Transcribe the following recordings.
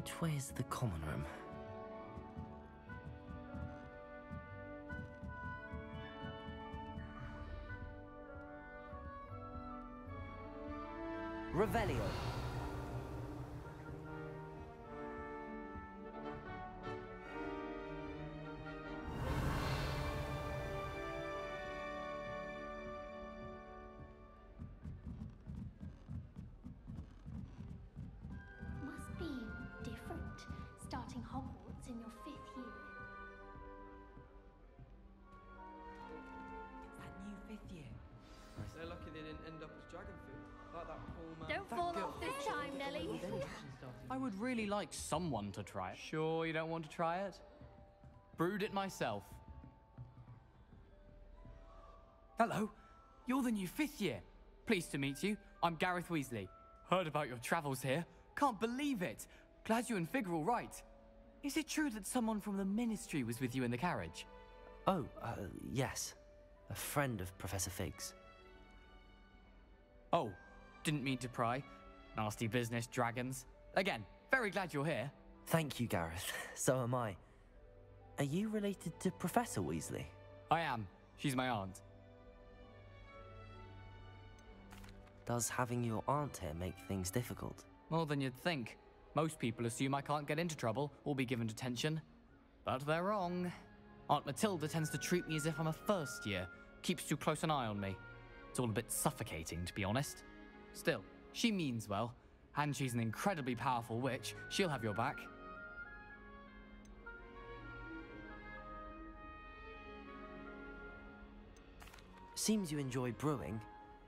Which way is the common room? Revelio. Must be different, starting Hogwarts in your 5th year. It's that new 5th year. They're lucky they didn't end up as dragon food. Like that poor man. Don't fall off this time, Nelly. I would really like someone to try it. Sure you don't want to try it? Brewed it myself. Hello, you're the new 5th year. Pleased to meet you. I'm Gareth Weasley. Heard about your travels here. Can't believe it. Glad you and Fig are all right. Is it true that someone from the Ministry was with you in the carriage? Oh, yes. A friend of Professor Fig's. Oh, didn't mean to pry. Nasty business, dragons. Again, very glad you're here. Thank you, Gareth. So am I. Are you related to Professor Weasley? I am. She's my aunt. Does having your aunt here make things difficult? More than you'd think. Most people assume I can't get into trouble or be given detention. But they're wrong. Aunt Matilda tends to treat me as if I'm a first year. Keeps too close an eye on me. It's all a bit suffocating, to be honest. Still, she means well. And she's an incredibly powerful witch. She'll have your back. Seems you enjoy brewing.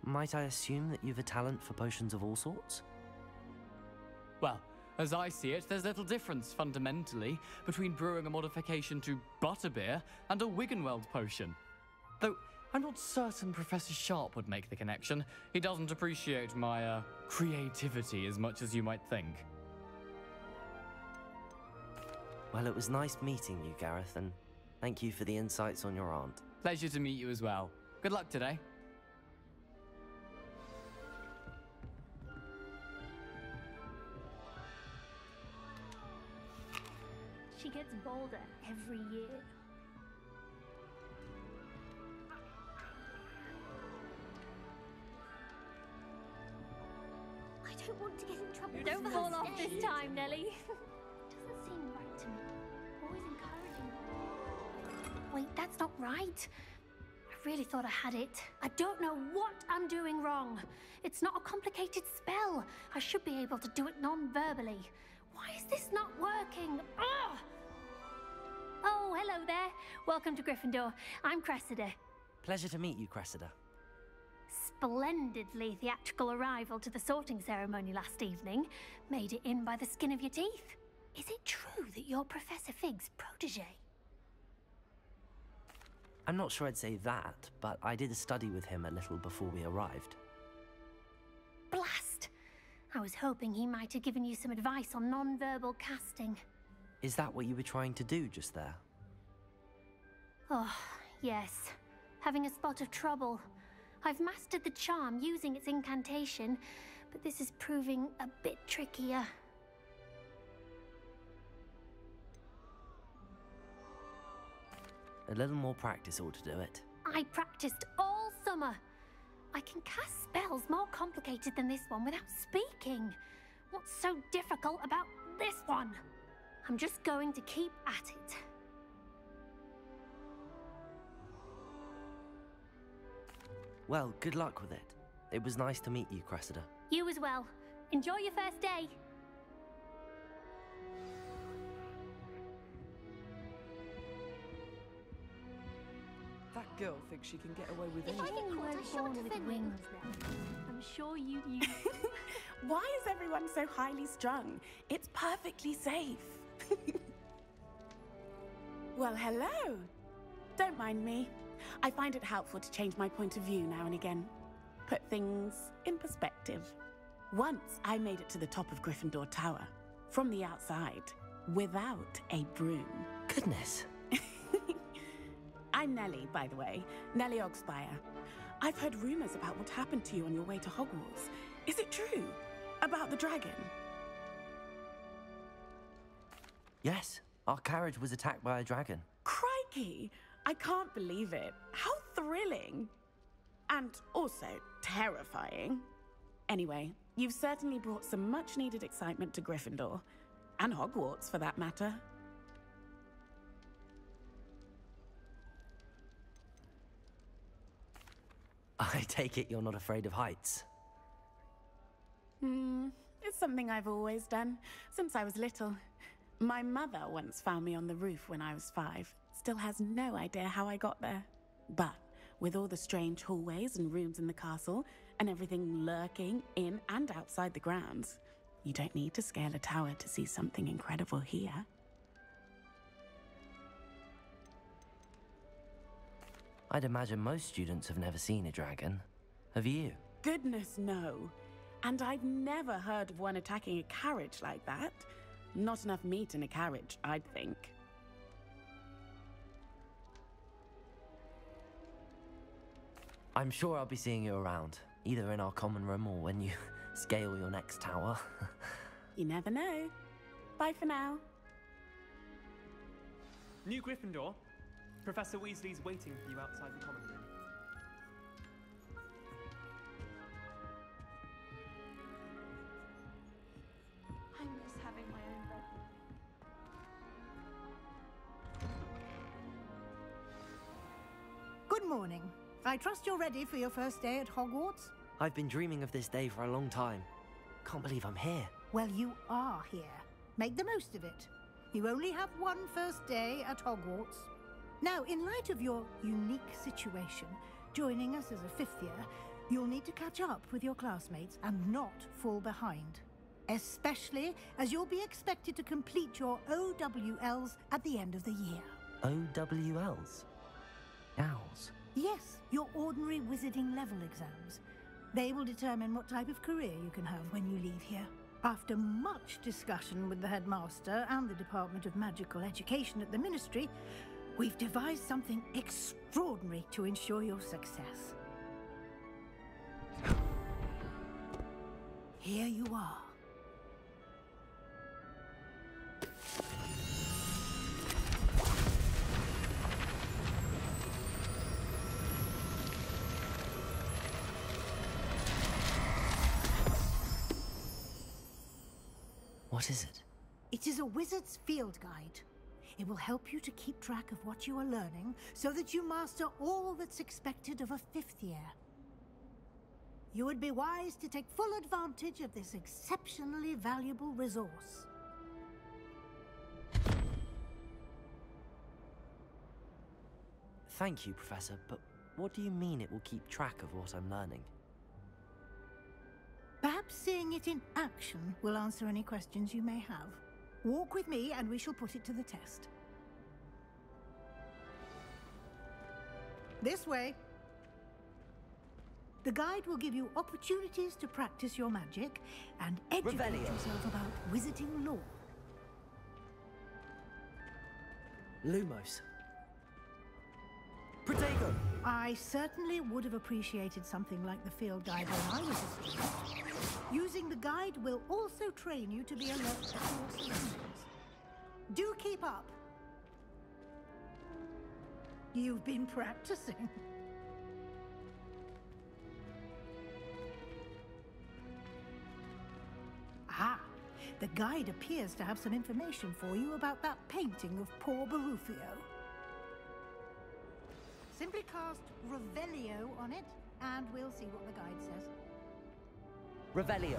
Might I assume that you've a talent for potions of all sorts? Well, as I see it, there's little difference, fundamentally, between brewing a modification to butterbeer and a Wiggenweld potion. Though, I'm not certain Professor Sharp would make the connection. He doesn't appreciate my, creativity as much as you might think. Well, it was nice meeting you, Gareth, and thank you for the insights on your aunt. Pleasure to meet you as well. Good luck today. She gets bolder every year. I don't want to get in trouble. Don't fall off this time, Nelly. Doesn't seem right to me. Always encouraging. Wait, that's not right. I really thought I had it. I don't know what I'm doing wrong. It's not a complicated spell. I should be able to do it non-verbally. Why is this not working? Ugh! Oh, hello there. Welcome to Gryffindor. I'm Cressida. Pleasure to meet you, Cressida. Splendidly theatrical arrival to the sorting ceremony last evening. Made it in by the skin of your teeth. Is it true that you're Professor Fig's protege? I'm not sure I'd say that, but I did study with him a little before we arrived. Blast! I was hoping he might have given you some advice on non-verbal casting. Is that what you were trying to do just there? Oh, yes. Having a spot of trouble. I've mastered the charm using its incantation, but this is proving a bit trickier. A little more practice ought to do it. I practiced all summer. I can cast spells more complicated than this one without speaking. What's so difficult about this one? I'm just going to keep at it. Well, good luck with it. It was nice to meet you, Cressida. You as well. Enjoy your first day. That girl thinks she can get away with If I anything. get caught, I shan't offend me. I'm sure you'd use it. Why is everyone so highly strung? It's perfectly safe. Well, hello. Don't mind me. I find it helpful to change my point of view now and again. Put things in perspective. Once I made it to the top of Gryffindor Tower, from the outside, without a broom. Goodness. I'm Nellie, by the way. Nellie Ogspire. I've heard rumors about what happened to you on your way to Hogwarts. Is it true? About the dragon? Yes, our carriage was attacked by a dragon. Crikey! I can't believe it. How thrilling! And also terrifying. Anyway, you've certainly brought some much-needed excitement to Gryffindor. And Hogwarts, for that matter. I take it you're not afraid of heights. It's something I've always done, since I was little. My mother once found me on the roof when I was 5. Still has no idea how I got there. But with all the strange hallways and rooms in the castle, and everything lurking in and outside the grounds, you don't need to scale a tower to see something incredible here. I'd imagine most students have never seen a dragon. Have you? Goodness, no. And I've never heard of one attacking a carriage like that. Not enough meat in a carriage, I'd think. I'm sure I'll be seeing you around, either in our common room or when you scale your next tower. You never know. Bye for now. New Gryffindor. Professor Weasley's waiting for you outside the common room. I miss having my own bed. Good morning. I trust you're ready for your first day at Hogwarts? I've been dreaming of this day for a long time. Can't believe I'm here. Well, you are here. Make the most of it. You only have one first day at Hogwarts. Now, in light of your unique situation, joining us as a 5th year, you'll need to catch up with your classmates and not fall behind. Especially as you'll be expected to complete your OWLs at the end of the year. OWLs? Owls? Yes, your ordinary wizarding level exams. They will determine what type of career you can have when you leave here. After much discussion with the headmaster and the Department of Magical Education at the Ministry, we've devised something extraordinary to ensure your success. Here you are. What is it? It is a wizard's field guide. It will help you to keep track of what you are learning so that you master all that's expected of a 5th year. You would be wise to take full advantage of this exceptionally valuable resource. Thank you, Professor, but what do you mean it will keep track of what I'm learning? Perhaps seeing it in action will answer any questions you may have. Walk with me and we shall put it to the test. This way. The guide will give you opportunities to practice your magic and educate Revelio. yourself about wizarding lore. Lumos. Protego! I certainly would have appreciated something like the field guide when I was a student. Using the guide will also train you to be alert to your surroundings. Do keep up. You've been practicing. Ah, the guide appears to have some information for you about that painting of poor Barufio. Simply cast Revelio on it, and we'll see what the guide says. Revelio.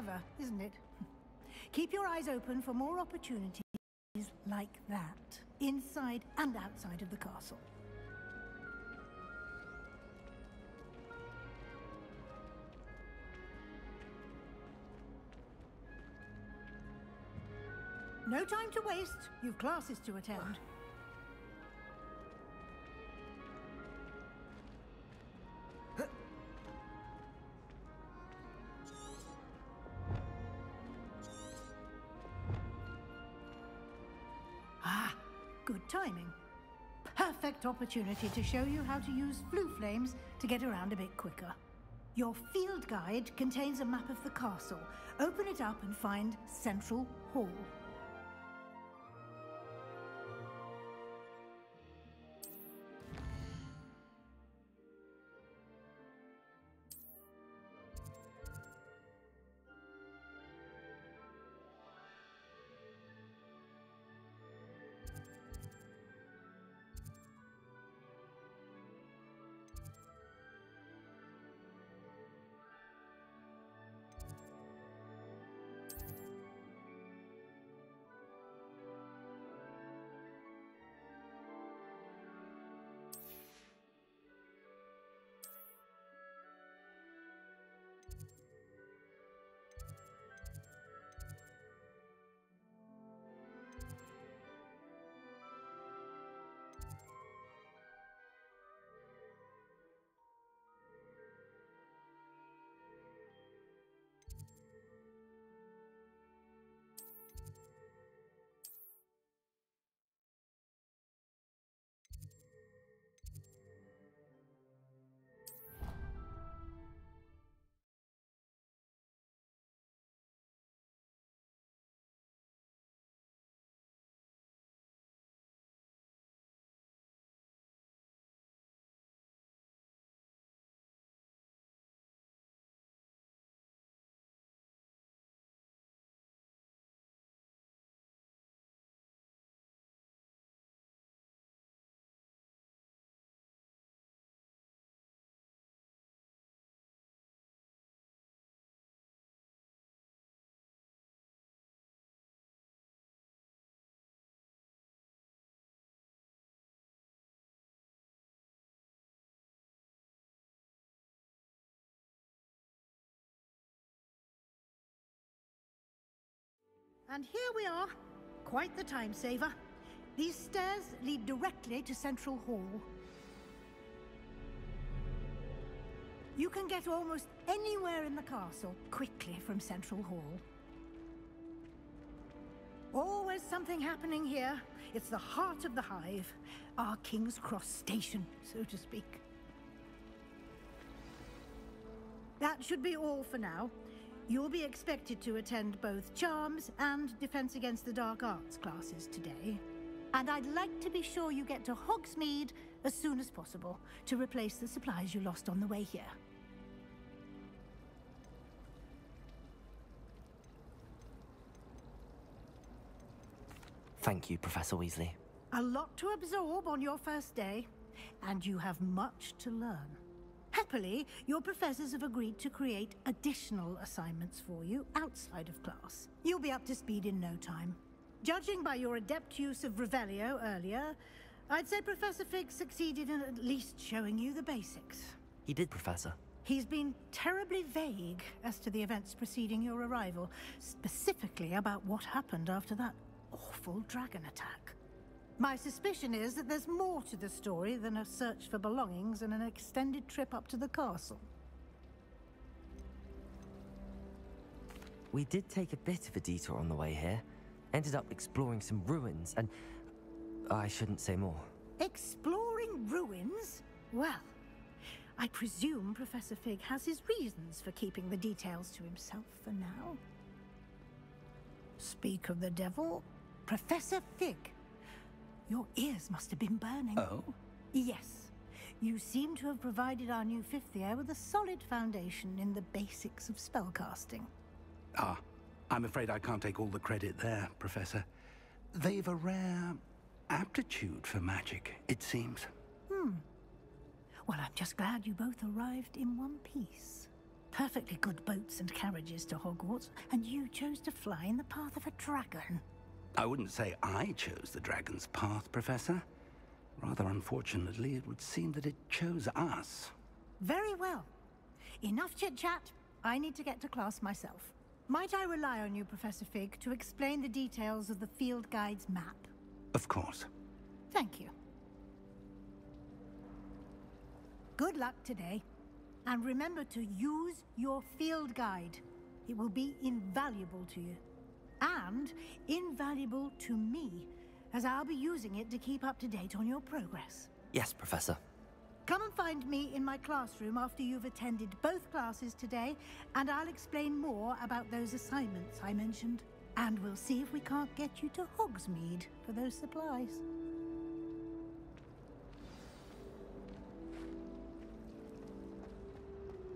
clever, isn't it? Keep your eyes open for more opportunities like that, inside and outside of the castle. No time to waste. You've classes to attend. Ah, good timing. Perfect opportunity to show you how to use flue flames to get around a bit quicker. Your field guide contains a map of the castle. Open it up and find Central Hall. And here we are. Quite the time saver. These stairs lead directly to Central Hall. You can get almost anywhere in the castle quickly from Central Hall. Always something happening here. It's the heart of the hive. Our King's Cross station, so to speak. That should be all for now. You'll be expected to attend both Charms and Defense Against the Dark Arts classes today. And I'd like to be sure you get to Hogsmeade as soon as possible to replace the supplies you lost on the way here. Thank you, Professor Weasley. A lot to absorb on your first day, and you have much to learn. Happily, your professors have agreed to create additional assignments for you outside of class. You'll be up to speed in no time. Judging by your adept use of Revelio earlier, I'd say Professor Fig succeeded in at least showing you the basics. He did, Professor. He's been terribly vague as to the events preceding your arrival, specifically about what happened after that awful dragon attack. My suspicion is that there's more to the story than a search for belongings and an extended trip up to the castle. We did take a bit of a detour on the way here. Ended up exploring some ruins and... I shouldn't say more. Exploring ruins? Well, I presume Professor Fig has his reasons for keeping the details to himself for now. Speak of the devil, Professor Fig. Your ears must have been burning. Oh? Yes. You seem to have provided our new fifth year with a solid foundation in the basics of spellcasting. Ah, I'm afraid I can't take all the credit there, Professor. They've a rare aptitude for magic, it seems. Well, I'm just glad you both arrived in one piece. perfectly good boats and carriages to Hogwarts, and you chose to fly in the path of a dragon. I wouldn't say I chose the dragon's path, Professor. Rather unfortunately, it would seem that it chose us. Very well. Enough chit-chat. I need to get to class myself. Might I rely on you, Professor Fig, to explain the details of the field guide's map? Of course. Thank you. Good luck today. And remember to use your field guide. It will be invaluable to you. And invaluable to me, as I'll be using it to keep up to date on your progress. Yes, Professor. Come and find me in my classroom after you've attended both classes today, and I'll explain more about those assignments I mentioned. And we'll see if we can't get you to Hogsmeade for those supplies.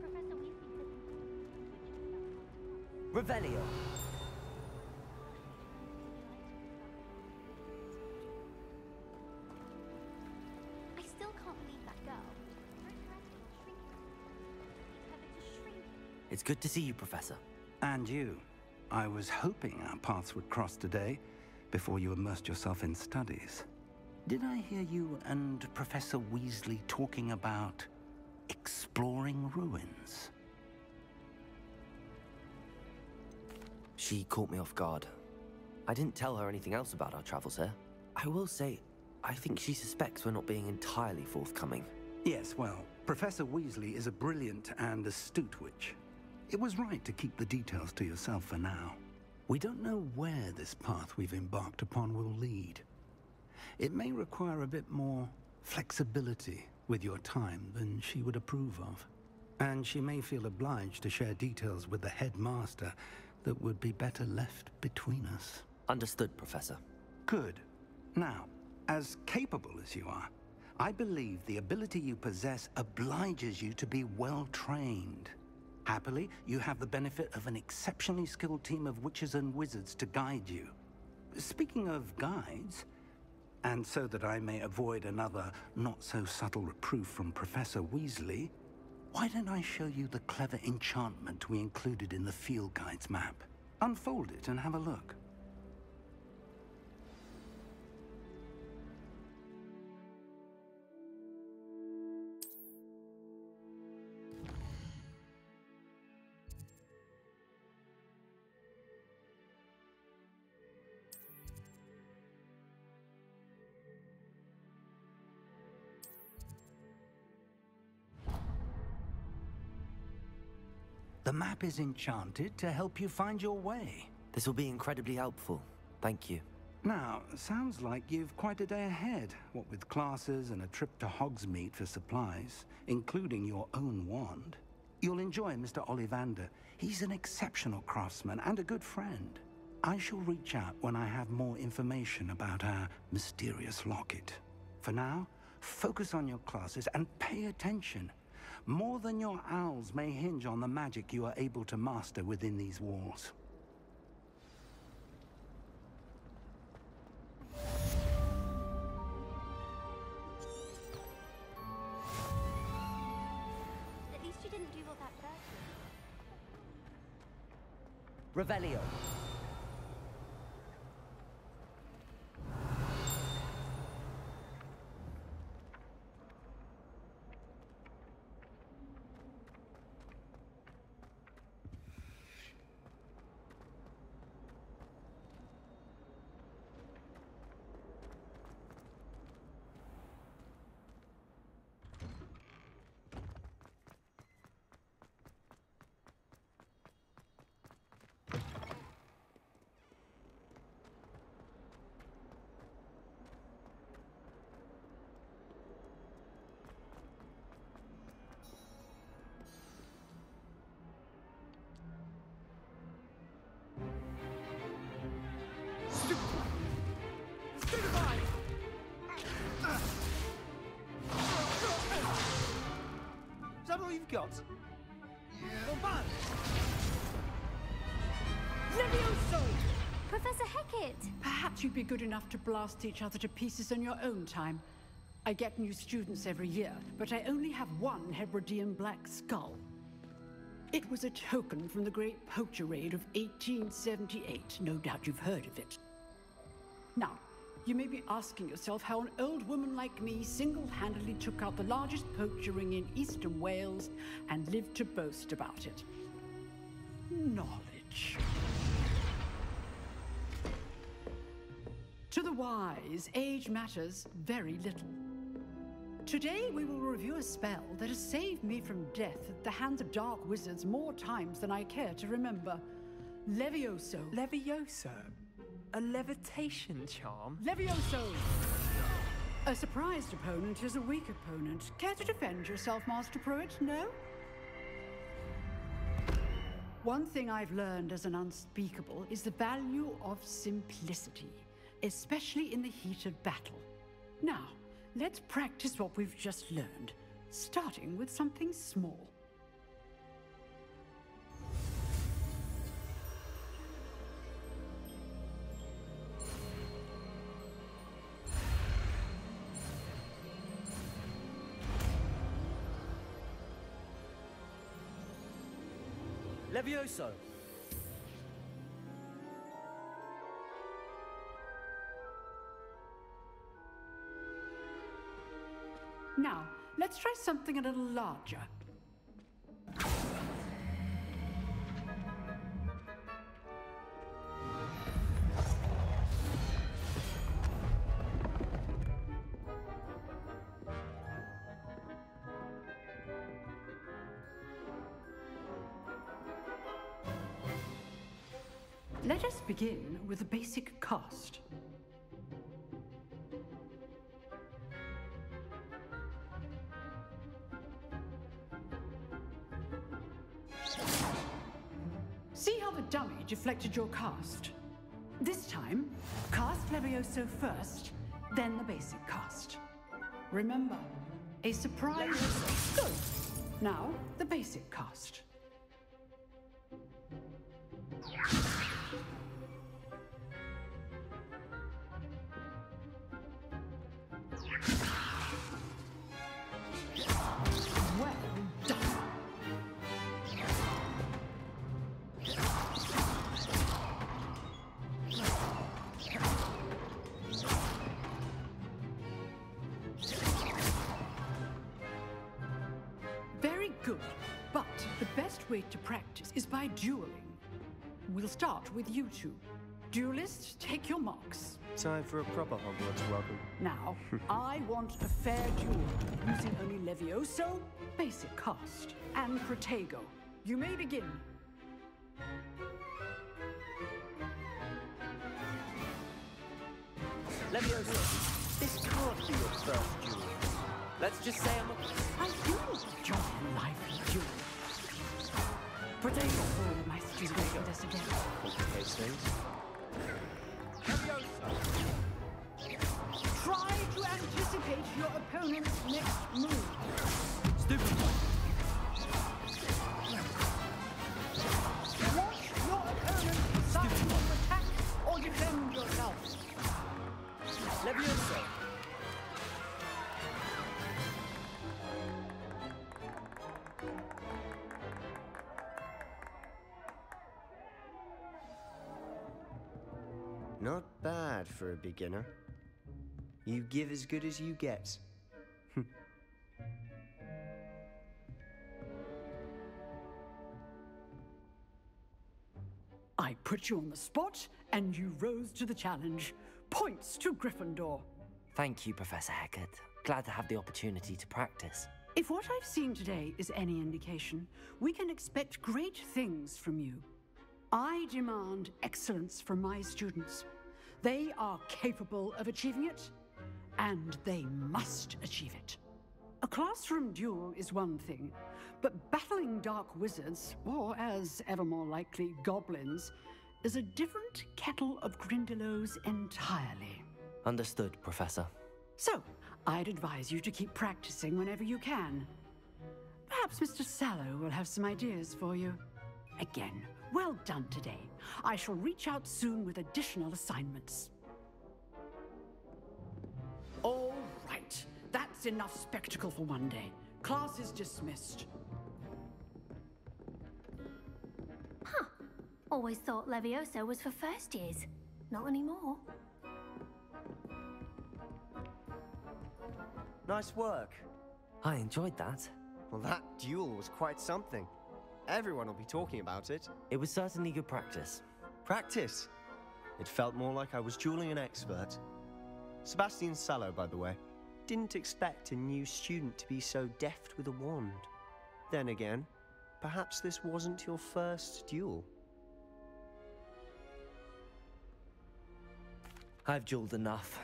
Professor Weasley said... Revelio. I still can't believe that girl. Very dramatic and shrinking. Need her to shrink. It's good to see you, Professor. And you. I was hoping our paths would cross today, before you immersed yourself in studies. Did I hear you and Professor Weasley talking about exploring ruins? She caught me off guard. I didn't tell her anything else about our travels here. I will say, I think she suspects we're not being entirely forthcoming. Yes, well, Professor Weasley is a brilliant and astute witch. It was right to keep the details to yourself for now. We don't know where this path we've embarked upon will lead. It may require a bit more flexibility with your time than she would approve of. And she may feel obliged to share details with the headmaster that would be better left between us. Understood, Professor. Good. Now, as capable as you are, I believe the ability you possess obliges you to be well trained. Happily, you have the benefit of an exceptionally skilled team of witches and wizards to guide you. Speaking of guides, and so that I may avoid another not-so-subtle reproof from Professor Weasley, why don't I show you the clever enchantment we included in the field guide's map? Unfold it and have a look. The map is enchanted to help you find your way. This will be incredibly helpful. Thank you. Now, sounds like you've quite a day ahead, what with classes and a trip to Hogsmeade for supplies, including your own wand. You'll enjoy Mr. Ollivander. He's an exceptional craftsman and a good friend. I shall reach out when I have more information about our mysterious locket. For now, focus on your classes and pay attention. More than your owls may hinge on the magic you are able to master within these walls. At least you didn't do what that bird did. Revelio. Is that all you've got? Yeah. Levioso! Professor Hecat! Perhaps you'd be good enough to blast each other to pieces in your own time. I get new students every year, but I only have one Hebridean black skull. It was a token from the Great Poacher Raid of 1878. No doubt you've heard of it. Now, you may be asking yourself how an old woman like me single-handedly took out the largest poacher ring in eastern Wales and lived to boast about it. Knowledge. To the wise, age matters very little. Today we will review a spell that has saved me from death at the hands of dark wizards more times than I care to remember. Levioso. Levioso? A levitation charm? Levioso! A surprised opponent is a weak opponent. Care to defend yourself, Master Pruitt? No? One thing I've learned as an unspeakable is the value of simplicity, especially in the heat of battle. Now, let's practice what we've just learned, starting with something small. Levioso! Now, let's try something a little larger. Let us begin with a basic cast. See how the dummy deflected your cast? This time, cast Levioso first, then the basic cast. Remember, a surprise... Good. Now, the basic cast. Well done. Very good, but the best way to practice is by dueling. We'll start with you two. Duelists, take your marks. Time for a proper Hogwarts welcome. Now, I want a fair duel, using only Levioso, basic cast, and Protego. You may begin. Levioso, this can't be your first duel. Let's just say I do enjoy a lively duel. Protego, oh, my student for this again. Complicate things. Try to anticipate your opponent's next move. Stupid. Watch your opponent decide to attack or defend yourself. Levioso. Not bad for a beginner. You give as good as you get. I put you on the spot, and you rose to the challenge. Points to Gryffindor. Thank you, Professor Hecat. Glad to have the opportunity to practice. If what I've seen today is any indication, we can expect great things from you. I demand excellence from my students. They are capable of achieving it, and they must achieve it. A classroom duel is one thing, but battling dark wizards, or as ever more likely, goblins, is a different kettle of Grindylows entirely. Understood, Professor. So, I'd advise you to keep practicing whenever you can. Perhaps Mr. Sallow will have some ideas for you. Again, well done today. I shall reach out soon with additional assignments. All right, that's enough spectacle for one day. Class is dismissed. Always thought Levioso was for first years. Not anymore. Nice work. I enjoyed that. Well, that duel was quite something. Everyone will be talking about it. It was certainly good practice. Practice? It felt more like I was dueling an expert. Sebastian Sallow, by the way. Didn't expect a new student to be so deft with a wand. Then again, perhaps this wasn't your first duel. I've dueled enough.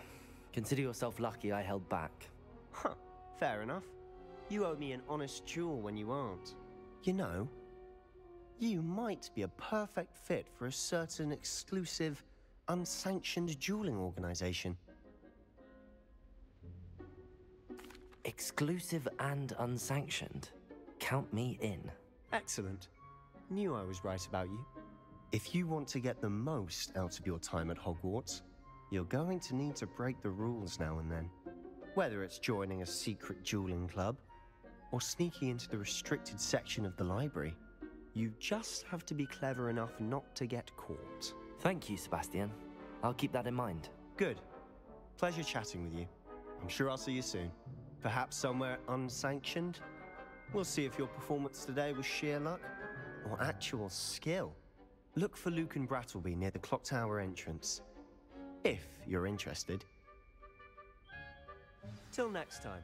Consider yourself lucky I held back. Huh, fair enough. You owe me an honest duel when you aren't. You know, you might be a perfect fit for a certain exclusive, unsanctioned dueling organization. Exclusive and unsanctioned. Count me in. Excellent. Knew I was right about you. If you want to get the most out of your time at Hogwarts, you're going to need to break the rules now and then. Whether it's joining a secret dueling club, or sneaking into the restricted section of the library, you just have to be clever enough not to get caught. Thank you, Sebastian. I'll keep that in mind. Good. Pleasure chatting with you. I'm sure I'll see you soon. Perhaps somewhere unsanctioned? We'll see if your performance today was sheer luck or actual skill. Look for Luke and Brattleby near the clock tower entrance, if you're interested. Till next time.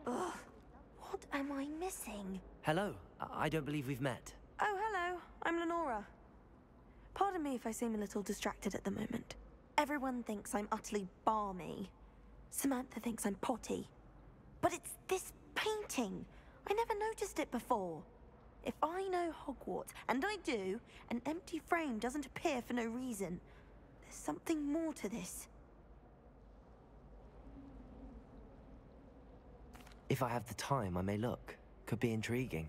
Ugh, what am I missing? Hello. I don't believe we've met. Oh, hello. I'm Lenora. Pardon me if I seem a little distracted at the moment. Everyone thinks I'm utterly balmy. Samantha thinks I'm potty. But it's this painting. I never noticed it before. If I know Hogwarts, and I do, an empty frame doesn't appear for no reason. There's something more to this. If I have the time, I may look. Could be intriguing.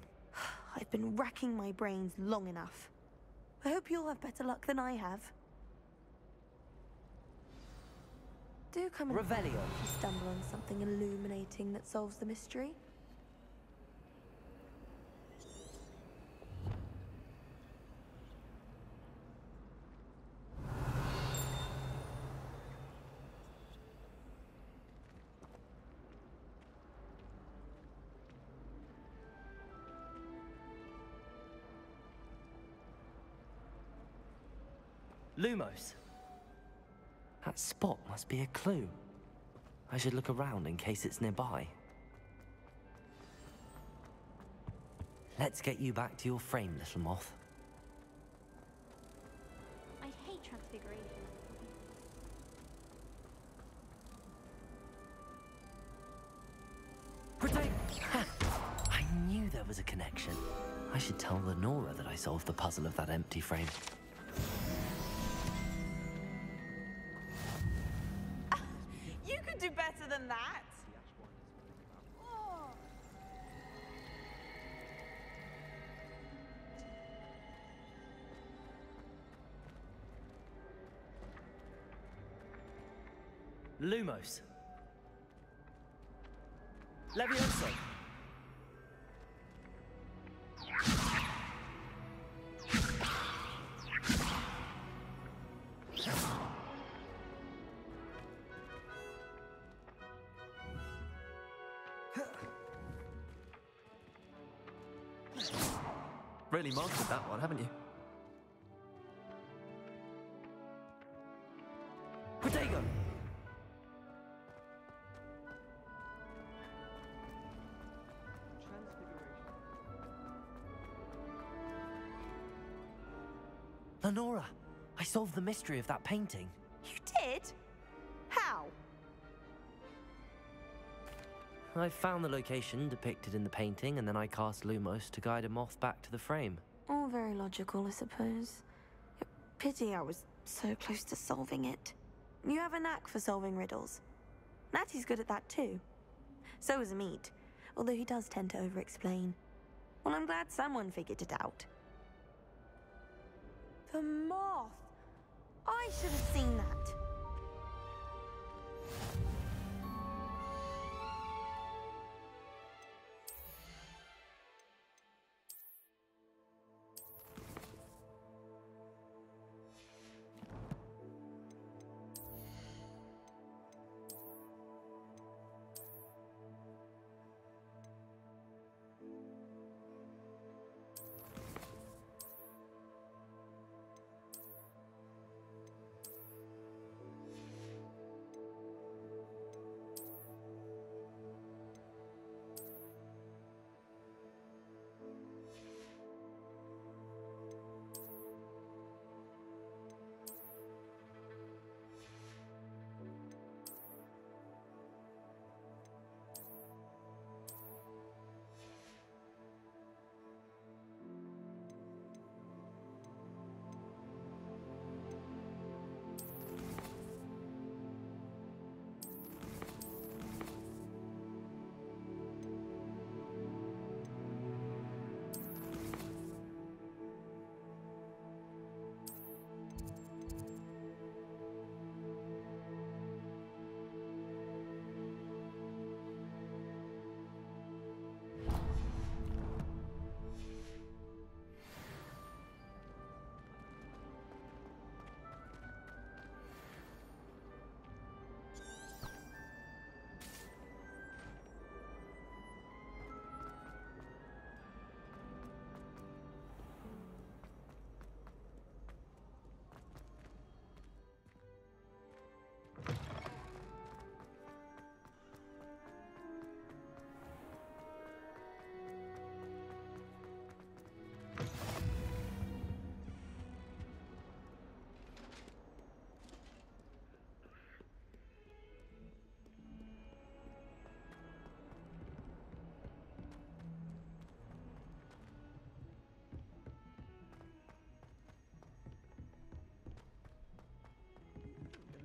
I've been racking my brains long enough. I hope you'll have better luck than I have. Do come and Revelio. if you stumble on something illuminating that solves the mystery. Lumos. That spot must be a clue. I should look around in case it's nearby. Let's get you back to your frame, little moth. I hate transfiguration. I knew there was a connection. I should tell Lenora that I solved the puzzle of that empty frame. You could do better than that. Lumos. Levioso. Really mastered that one, haven't you? Protego. Lenora, I solved the mystery of that painting. You did? How? I found the location depicted in the painting, and then I cast Lumos to guide a moth back to the frame. All very logical, I suppose. Pity I was so close to solving it. You have a knack for solving riddles. Natty's good at that too. So is Amit, although he does tend to over-explain. Well, I'm glad someone figured it out. The moth! I should have seen that.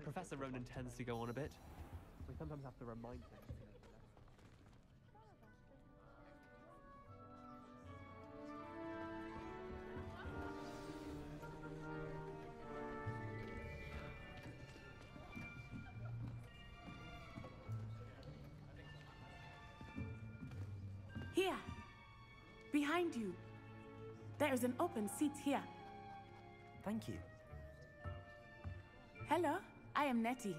Professor Ronan tends to go on a bit. We sometimes have to remind him. Here, behind you. There is an open seat here. Thank you. Hello, I am Nettie.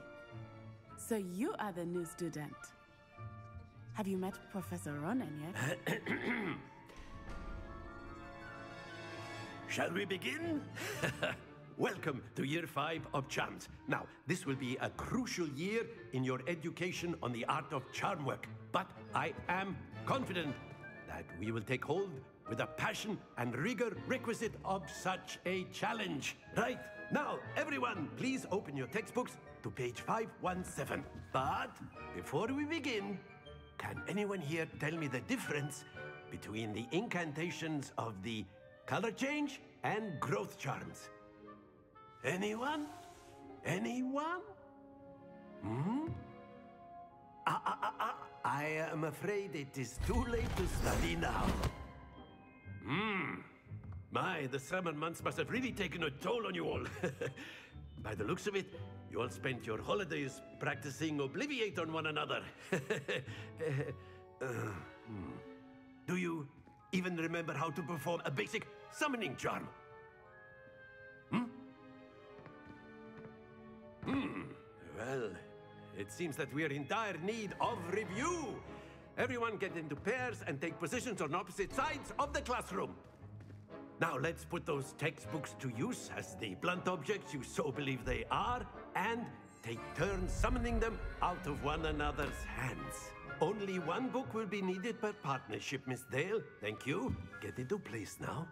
So you are the new student. Have you met Professor Ronan yet? Shall we begin? Welcome to Year 5 of Charms. Now, this will be a crucial year in your education on the art of charm work. But I am confident that we will take hold with the passion and rigor requisite of such a challenge. Right, now, everyone, please open your textbooks to page 517. But before we begin, can anyone here tell me the difference between the incantations of the color change and growth charms? Anyone? Anyone? Hmm? I am afraid it is too late to study now. My, the summer months must have really taken a toll on you all. By the looks of it, you all spent your holidays practicing Obliviate on one another. Do you even remember how to perform a basic summoning charm? Well, it seems that we are in dire need of review. Everyone get into pairs and take positions on opposite sides of the classroom. Now let's put those textbooks to use as the blunt objects you so believe they are, and take turns summoning them out of one another's hands. Only one book will be needed per partnership, Miss Dale. Thank you. Get into place now.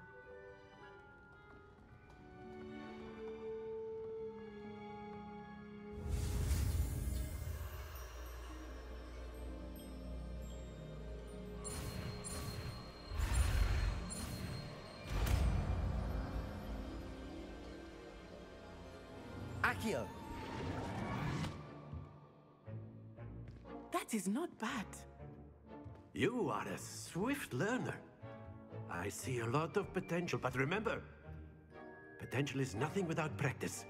Accio! That is not bad. You are a swift learner. I see a lot of potential, but remember, potential is nothing without practice.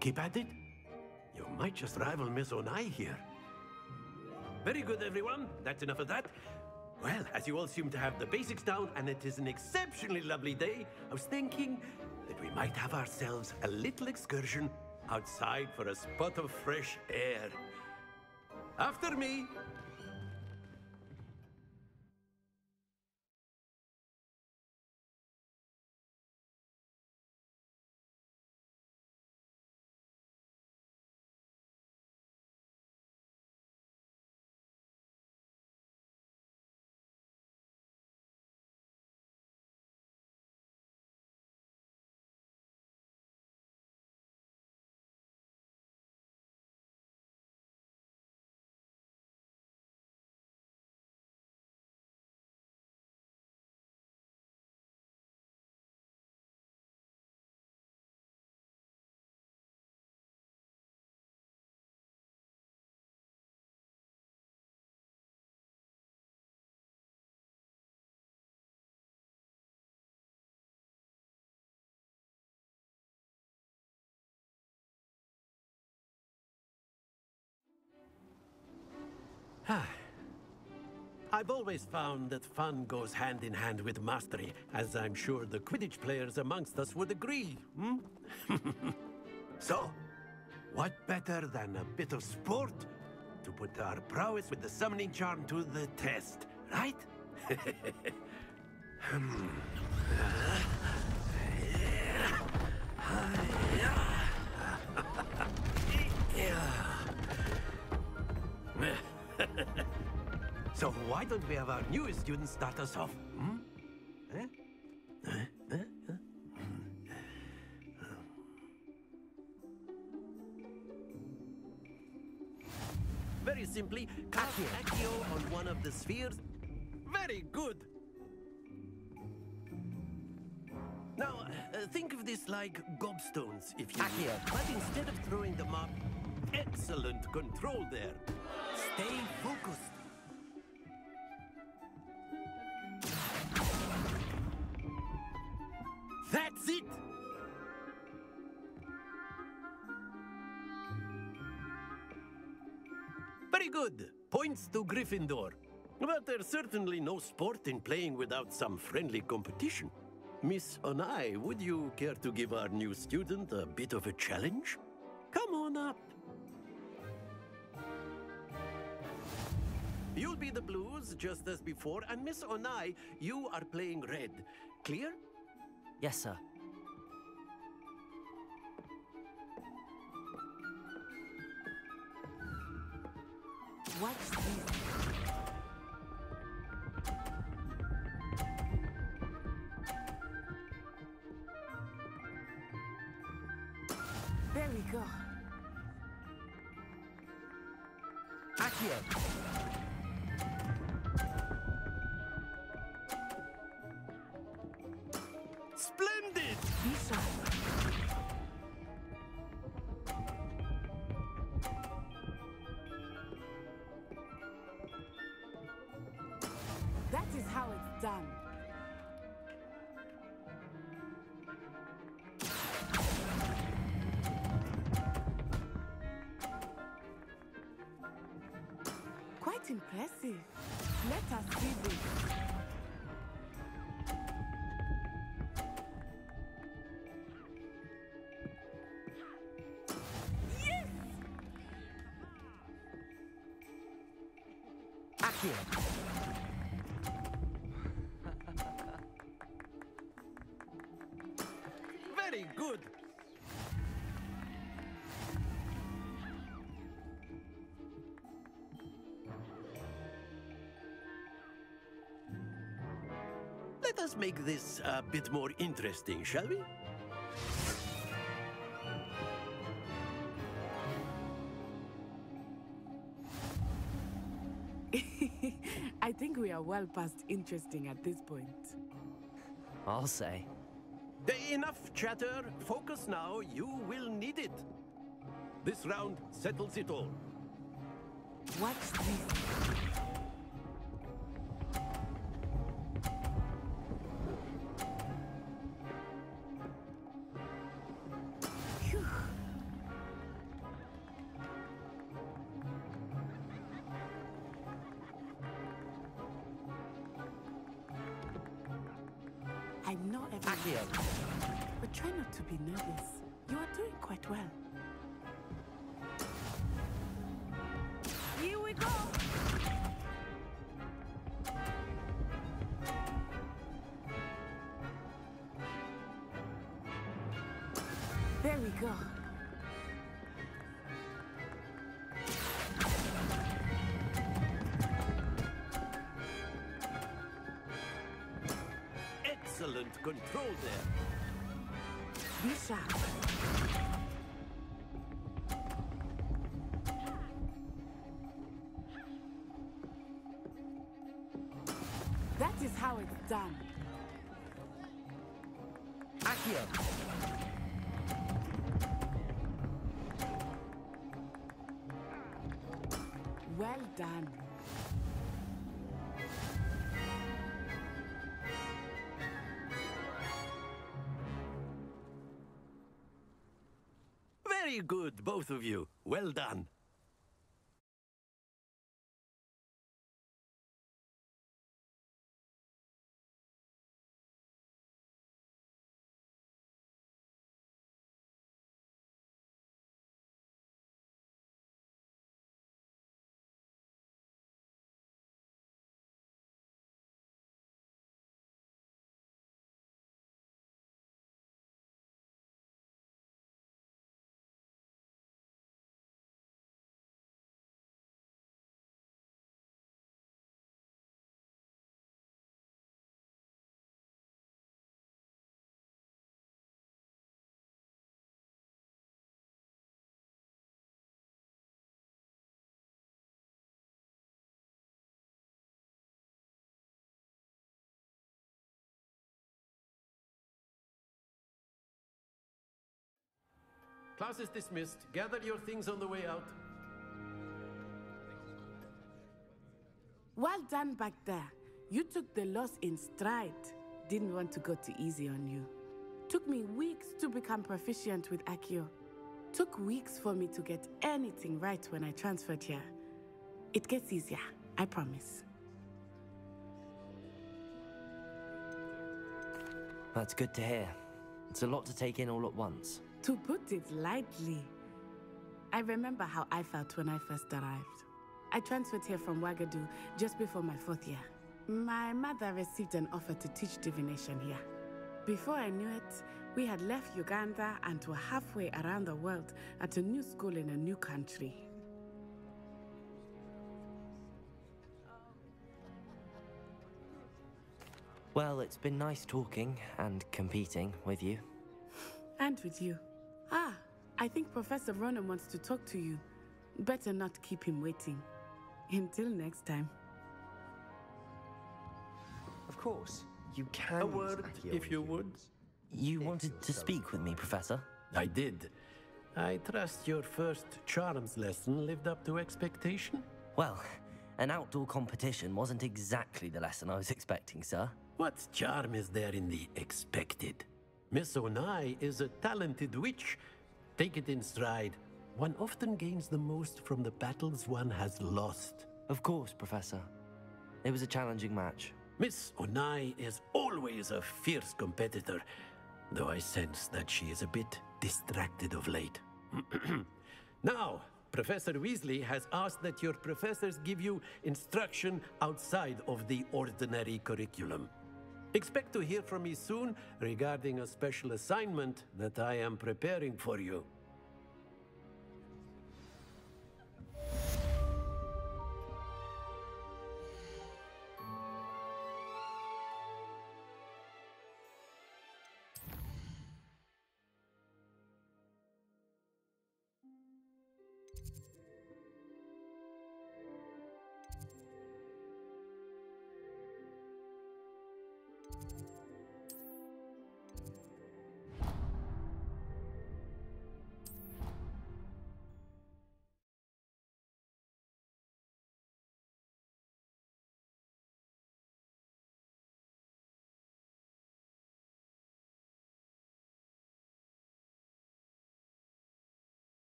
Keep at it. You might just rival Miss Onai here. Very good, everyone. That's enough of that. Well, as you all seem to have the basics down, and it is an exceptionally lovely day, I was thinking that we might have ourselves a little excursion outside for a spot of fresh air. After me. I've always found that fun goes hand in hand with mastery, as I'm sure the Quidditch players amongst us would agree. So, what better than a bit of sport to put our prowess with the summoning charm to the test, right? So why don't we have our newest student start us off? Very simply, cast Accio on one of the spheres. Very good. Now, think of this like gobstones, if you will. But instead of throwing them up, excellent control there. Stay focused. That's it! Very good. Points to Gryffindor. But there's certainly no sport in playing without some friendly competition. Miss Onai, would you care to give our new student a bit of a challenge? Come on up. You'll be the blues, just as before, and Miss Onai, you are playing red. Clear? Yes, sir. Watch this. There we go. Accio! Splendid! Lisa. That is how it's done. Quite impressive. Let us see this. Yes! Accio! Very good. Let us make this a bit more interesting, shall we? I think we are well past interesting at this point. I'll say. Enough chatter. Focus now. You will need it. This round settles it all. What's this? Phew. I know everything, but try not to be nervous. You are doing quite well. Here we go! There we go. Excellent control there. Be sharp. That is how it's done. Accio! Well done. Very good, both of you. Well done. Class is dismissed. Gather your things on the way out. Well done back there. You took the loss in stride. Didn't want to go too easy on you. Took me weeks to become proficient with Accio. Took weeks for me to get anything right when I transferred here. It gets easier, I promise. That's good to hear. It's a lot to take in all at once. To put it lightly, I remember how I felt when I first arrived. I transferred here from Wagadu just before my 4th year. My mother received an offer to teach divination here. Before I knew it, we had left Uganda and were halfway around the world at a new school in a new country. Well, it's been nice talking and competing with you. And with you. Ah, I think Professor Ronan wants to talk to you. Better not keep him waiting. Until next time. Of course, you can. A word, if you would. You wanted to speak with me, Professor? I did. I trust your first charms lesson lived up to expectation? Well, an outdoor competition wasn't exactly the lesson I was expecting, sir. What charm is there in the expected? Miss Onai is a talented witch. Take it in stride. One often gains the most from the battles one has lost. Of course, Professor. It was a challenging match. Miss Onai is always a fierce competitor, though I sense that she is a bit distracted of late. Now, Professor Weasley has asked that your professors give you instruction outside of the ordinary curriculum. Expect to hear from me soon regarding a special assignment that I am preparing for you.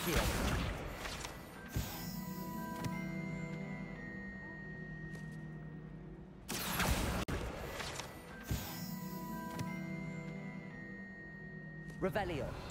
Accio. Revelio.